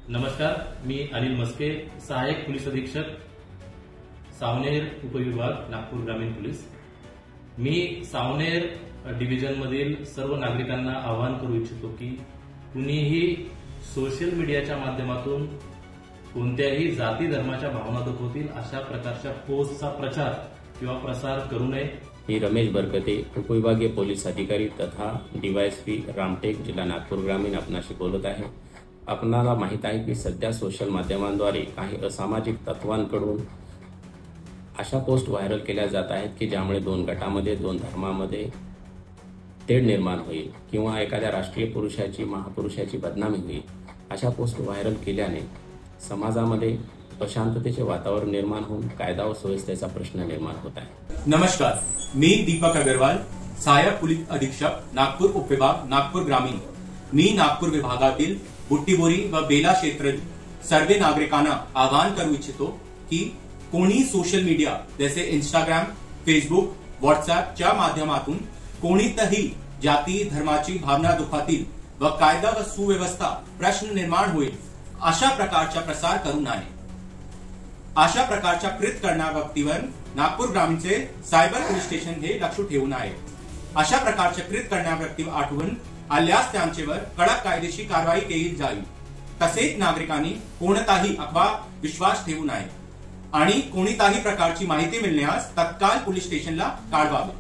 नमस्कार, मी अनिल मस्के, सहाय्यक पोलीस अधीक्षक, सावनेर उपविभाग, नागपूर ग्रामीण पोलीस। मी सावनेर डिव्हिजन मधील सर्व नागरिकांना आवाहन करू इच्छितो की कुणीही सोशल मीडियाच्या माध्यमातून कोणत्याही जाती धर्माच्या भावना दुखवतील अशा प्रकारच्या पोस्टचा प्रचार किंवा प्रसार करू नये। मी रमेश बरकते, उपविभागीय पोलीस अधिकारी तथा डीवायएसपी रामटेक, जिल्हा नागपूर ग्रामीण आपणाशी बोलत आहे। आपणाला माहित आहे की सध्या सोशल माध्यमांद्वारे काही असामाजिक तत्वांकडून अशा पोस्ट व्हायरल केल्या जात आहेत की ज्यामुळे दोन गटामध्ये, दोन धर्मामध्ये तेढ निर्माण होईल किंवा एखाद्या राष्ट्रीय पुरुषाची, महापुरुषाची बदनामी होईल। अशा पोस्ट व्हायरल केल्याने समाजामध्ये अशांततेचे वातावरण निर्माण होऊन कायदा व सुव्यवस्थेचा प्रश्न निर्माण होत आहे। नमस्कार, मी दीपक अग्रवाल, सहाय्यक पोलीस अधीक्षक, नागपूर उपविभाग, नागपूर ग्रामीण। मी नागपूर विभागातील बुट्टीबोरी व बेला क्षेत्रातील सर्व नागरिकांना आवाहन करू इच्छितो की कोणी सोशल मीडिया जैसे इंस्टाग्राम, फेसबुक, व्हॉट्सअपच्या माध्यमातून कोणीतही जाती धर्माची भावना दुखावतील व कायदा व सुव्यवस्था प्रश्न निर्माण होईल अशा प्रकारचा प्रसार करू नये। अशा प्रकारच्या कृत्य करणाऱ्या व्यक्तीवर नागपूर ग्रामीणचे सायबर पोलीस स्टेशन हे लक्ष ठेवून आहे। अशा प्रकारचे कृत्य करणाऱ्या व्यक्तीवर आठवून आल्यास त्यांच्यावर कडक कायदेशीर कारवाई केली जाईल। तसेच नागरिकांनी कोणताही अफवा विश्वास ठेवू नये आणि कोणत्याही प्रकारची माहिती मिळण्यास तत्काळ पोलीस स्टेशनला कळवावे।